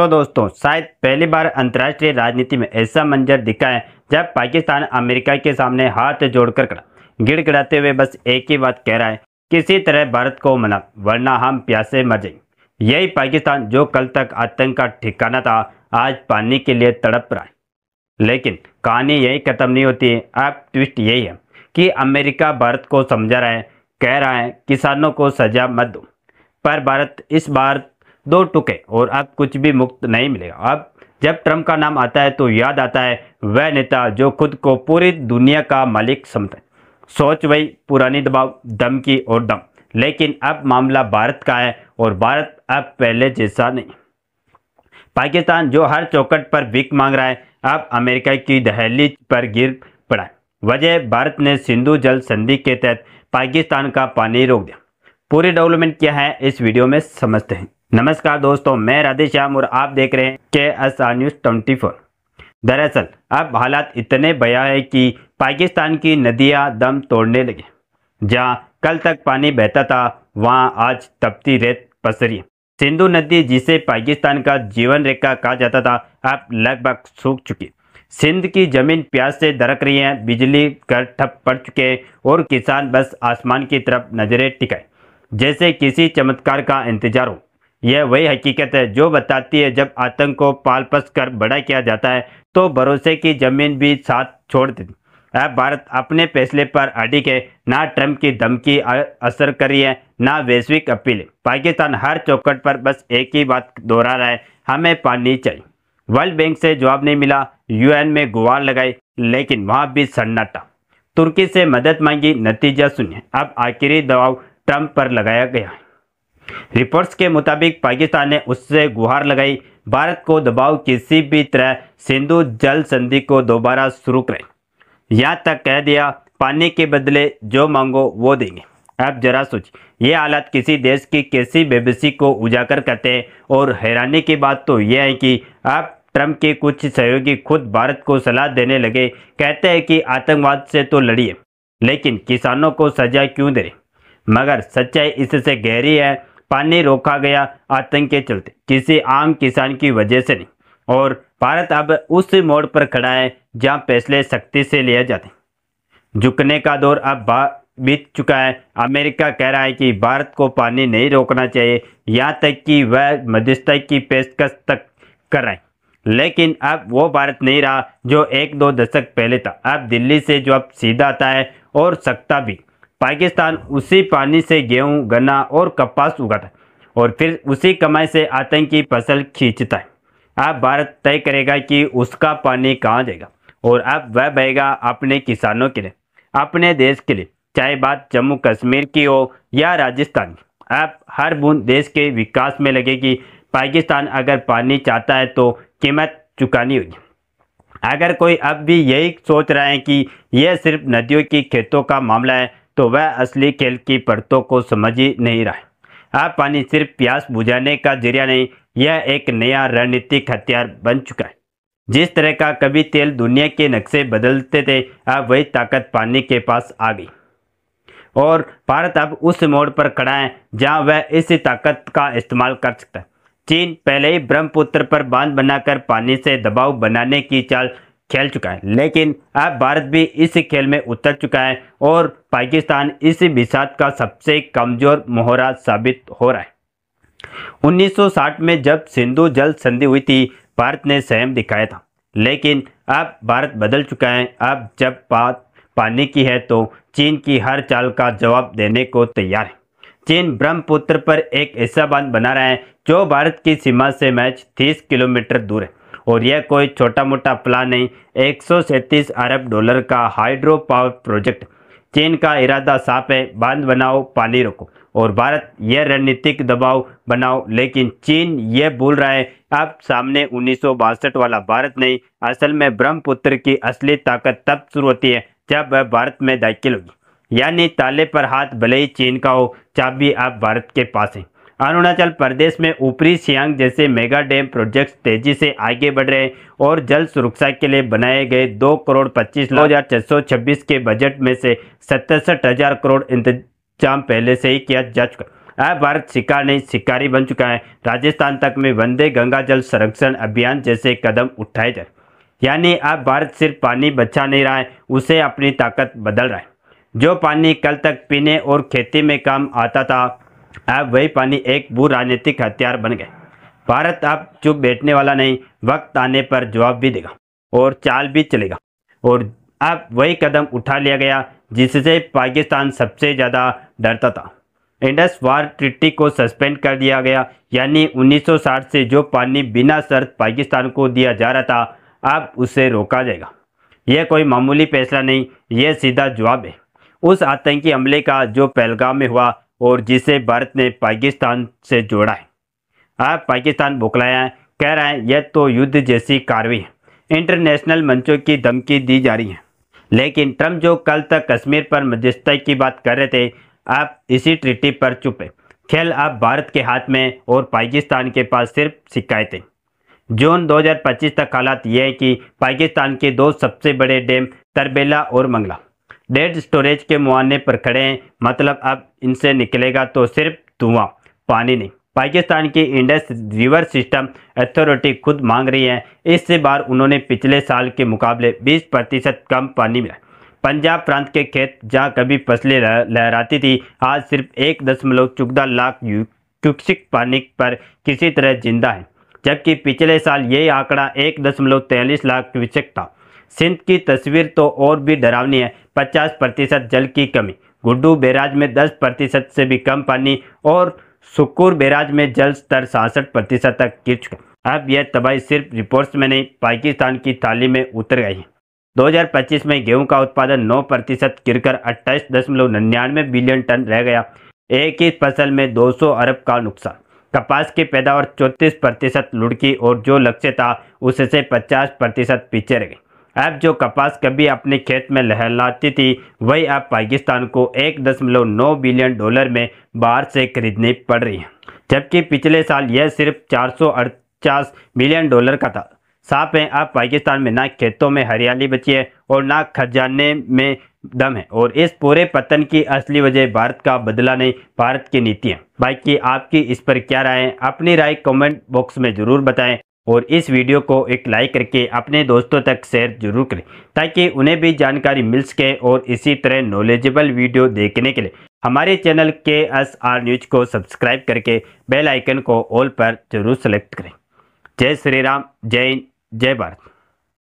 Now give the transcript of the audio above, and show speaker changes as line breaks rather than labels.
तो दोस्तों, शायद पहली बार अंतर्राष्ट्रीय राजनीति में ऐसा मंजर दिखा है जब पाकिस्तान अमेरिका के सामने हाथ जोड़कर खड़ा, गिड़गिड़ाते हुए बस एक ही बात कह रहा है, किसी तरह भारत को मना वरना हम प्यासे मर जाएंगे। यही पाकिस्तान जो कल तक आतंक का ठिकाना था, आज पानी के लिए तड़प रहा है। लेकिन कहानी यही खत्म नहीं होती है। अब ट्विस्ट यही है कि अमेरिका भारत को समझा रहा है, कह रहा है किसानों को सजा मत दो, पर भारत इस बार दो टुके और अब कुछ भी मुक्त नहीं मिलेगा। अब जब ट्रंप का नाम आता है तो याद आता है वह नेता जो खुद को पूरी दुनिया का मालिक समझता है। सोच वही पुरानी, दबाव, धमकी और दम। लेकिन अब मामला भारत का है और भारत अब पहले जैसा नहीं। पाकिस्तान जो हर चौखट पर भीख मांग रहा है, अब अमेरिका की दहलीज पर गिर पड़ा है। वजह, भारत ने सिंधु जल संधि के तहत पाकिस्तान का पानी रोक दिया। पूरी डेवलपमेंट क्या है इस वीडियो में समझते हैं। नमस्कार दोस्तों, मैं राधेश्याम और आप देख रहे हैं KSR News 24। दरअसल अब हालात इतने भयावह है कि पाकिस्तान की नदियां दम तोड़ने लगी। जहां कल तक पानी बहता था, वहां आज तपती रेत पसरी है। सिंधु नदी, जिसे पाकिस्तान का जीवन रेखा कहा जाता था, अब लगभग सूख चुकी है। सिंध की जमीन प्यास से दरक रही है, बिजली घर ठप पड़ चुके हैं और किसान बस आसमान की तरफ नजरें टिकाए, जैसे किसी चमत्कार का इंतजार हो। यह वही हकीकत है जो बताती है जब आतंक को पाल पस कर बड़ा किया जाता है तो भरोसे की जमीन भी साथ छोड़ देती। अब भारत अपने फैसले पर अडिग है। ना ट्रंप की धमकी असर कर रही है, ना वैश्विक अपील। पाकिस्तान हर चौखट पर बस एक ही बात दोहरा रहा है, हमें पानी चाहिए। वर्ल्ड बैंक से जवाब नहीं मिला, UN में गुहार लगाई, लेकिन वहां भी सन्नाटा। तुर्की से मदद मांगी, नतीजा सुनिए। अब आखिरी दबाव ट्रंप पर लगाया गया है। रिपोर्ट्स के मुताबिक पाकिस्तान ने उससे गुहार लगाई, भारत को दबाव किसी भी तरह सिंधु जल संधि को दोबारा शुरू करें। यहाँ तक कह दिया, पानी के बदले जो मांगो वो देंगे। अब जरा सोचिए, ये हालात किसी देश की कैसी बेबसी को उजागर करते हैं। और हैरानी की बात तो यह है कि अब ट्रंप के कुछ सहयोगी खुद भारत को सलाह देने लगे, कहते हैं कि आतंकवाद से तो लड़िए, लेकिन किसानों को सजा क्यों दे रहे। मगर सच्चाई इससे गहरी है। पानी रोका गया आतंक के चलते, किसी आम किसान की वजह से नहीं। और भारत अब उस मोड़ पर खड़ा है जहां फैसले सख्ती से लिए जाते हैं। झुकने का दौर अब बीत चुका है। अमेरिका कह रहा है कि भारत को पानी नहीं रोकना चाहिए, यहाँ तक कि वह मध्यस्थता की पेशकश तक कर रहा है। लेकिन अब वो भारत नहीं रहा जो एक दो दशक पहले था। अब दिल्ली से जवाब सीधा आता है और सकता भी। पाकिस्तान उसी पानी से गेहूं, गन्ना और कपास उगाता है और फिर उसी कमाई से आतंकी फसल खींचता है। अब भारत तय करेगा कि उसका पानी कहाँ जाएगा और अब वह बहेगा अपने किसानों के लिए, अपने देश के लिए, चाहे बात जम्मू कश्मीर की हो या राजस्थान की। अब हर बूंद देश के विकास में लगेगी। पाकिस्तान अगर पानी चाहता है तो कीमत चुकानी होगी। अगर कोई अब भी यही सोच रहा है कि यह सिर्फ नदियों की खेतों का मामला है, तो वह असली खेल की परतों को समझ ही नहीं रहा है। अब पानी सिर्फ प्यास बुझाने का जरिया नहीं, यह एक नया रणनीतिक हथियार बन चुका है। जिस तरह का कभी तेल दुनिया के नक्शे बदलते थे, अब वही ताकत पानी के पास आ गई। और भारत अब उस मोड़ पर खड़ा है जहां वह इस ताकत का इस्तेमाल कर सकता है। चीन पहले ही ब्रह्मपुत्र पर बांध बनाकर पानी से दबाव बनाने की चाल खेल चुका है, लेकिन अब भारत भी इस खेल में उतर चुका है और पाकिस्तान इस बिसात का सबसे कमजोर मोहरा साबित हो रहा है। 1960 में जब सिंधु जल संधि हुई थी, भारत ने संयम दिखाया था, लेकिन अब भारत बदल चुका है। अब जब बात पानी की है तो चीन की हर चाल का जवाब देने को तैयार है। चीन ब्रह्मपुत्र पर एक ऐसा बांध बना रहा है जो भारत की सीमा से महज 30 किलोमीटर दूर है। और यह कोई छोटा मोटा प्लान नहीं, 137 अरब डॉलर का हाइड्रो पावर प्रोजेक्ट। चीन का इरादा साफ है, बांध बनाओ, पानी रोको। और भारत यह रणनीतिक दबाव बनाओ, लेकिन चीन यह भूल रहा है अब सामने 1962 वाला भारत नहीं। असल में ब्रह्मपुत्र की असली ताकत तब शुरू होती है जब वह भारत में दाखिल होगी। यानी ताले पर हाथ भले ही चीन का हो, चाबी अब भारत के पास है। अरुणाचल प्रदेश में ऊपरी सियांग जैसे मेगा डैम प्रोजेक्ट्स तेजी से आगे बढ़ रहे हैं और जल सुरक्षा के लिए बनाए गए 2,25,626 के बजट में से 67,000 करोड़ इंतजाम पहले से ही किया जा चुका। अब भारत शिकार नहीं शिकारी बन चुका है। राजस्थान तक में वंदे गंगा जल संरक्षण अभियान जैसे कदम उठाए जाए, यानी अब भारत सिर्फ पानी बचा नहीं रहा है, उसे अपनी ताकत बदल रहा है। जो पानी कल तक पीने और खेती में काम आता था, अब वही पानी एक भू राजनीतिक हथियार बन गए। भारत अब चुप बैठने वाला नहीं, वक्त आने पर जवाब भी देगा और चाल भी चलेगा। और अब वही कदम उठा लिया गया जिससे पाकिस्तान सबसे ज़्यादा डरता था। इंडस वार ट्रीटी को सस्पेंड कर दिया गया, यानी 1960 से जो पानी बिना शर्त पाकिस्तान को दिया जा रहा था, अब उसे रोका जाएगा। यह कोई मामूली फैसला नहीं, यह सीधा जवाब है उस आतंकी हमले का जो पहलगाम में हुआ और जिसे भारत ने पाकिस्तान से जोड़ा है। अब पाकिस्तान बौखलाया है, कह रहा है यह तो युद्ध जैसी कार्रवाई है, इंटरनेशनल मंचों की धमकी दी जा रही है। लेकिन ट्रंप जो कल तक कश्मीर पर मध्यस्थता की बात कर रहे थे, अब इसी ट्रीटी पर चुप है। खेल अब भारत के हाथ में और पाकिस्तान के पास सिर्फ शिकायतें। जून 2025 तक हालात ये है कि पाकिस्तान के दो सबसे बड़े डैम तरबेला और मंगला डेड स्टोरेज के मुआने पर खड़े हैं। मतलब अब इनसे निकलेगा तो सिर्फ धुआं, पानी नहीं। पाकिस्तान की इंडस रिवर सिस्टम अथॉरिटी खुद मांग रही है, इससे बार उन्होंने पिछले साल के मुकाबले 20% कम पानी मिला। पंजाब प्रांत के खेत जहां कभी फसलें लहराती थी, आज सिर्फ 1.14 लाख क्यूसेक पानी पर किसी तरह जिंदा है, जबकि पिछले साल यही आंकड़ा 1.43 लाख क्यूसेक था। सिंध की तस्वीर तो और भी डरावनी है, 50% जल की कमी, गुड्डू बैराज में 10% से भी कम पानी और सुक्कुर बैराज में जल स्तर 66% तक गिर चुका। अब यह तबाही सिर्फ रिपोर्ट्स में नहीं, पाकिस्तान की थाली में उतर गई है। 2025 में गेहूं का उत्पादन 9% गिरकर 28.99 बिलियन टन रह गया। एक ही फसल में 200 अरब का नुकसान। कपास की पैदावार 34% लुढ़की और जो लक्ष्य था उससे 50% पीछे रह गई। अब जो कपास कभी अपने खेत में लहलाती थी, वही अब पाकिस्तान को $1.9 बिलियन में बाहर से खरीदनी पड़ रही है, जबकि पिछले साल यह सिर्फ $448 बिलियन का था। साफ है अब पाकिस्तान में ना खेतों में हरियाली बची है और ना खजाने में दम है। और इस पूरे पतन की असली वजह भारत का बदला नहीं, भारत की नीति है। बाकी आपकी इस पर क्या राय है, अपनी राय कमेंट बॉक्स में ज़रूर बताएं और इस वीडियो को एक लाइक करके अपने दोस्तों तक शेयर जरूर करें, ताकि उन्हें भी जानकारी मिल सके। और इसी तरह नॉलेजेबल वीडियो देखने के लिए हमारे चैनल KSR न्यूज को सब्सक्राइब करके बेल आइकन को ऑल पर जरूर सेलेक्ट करें। जय श्री राम, जय हिंद, जय भारत।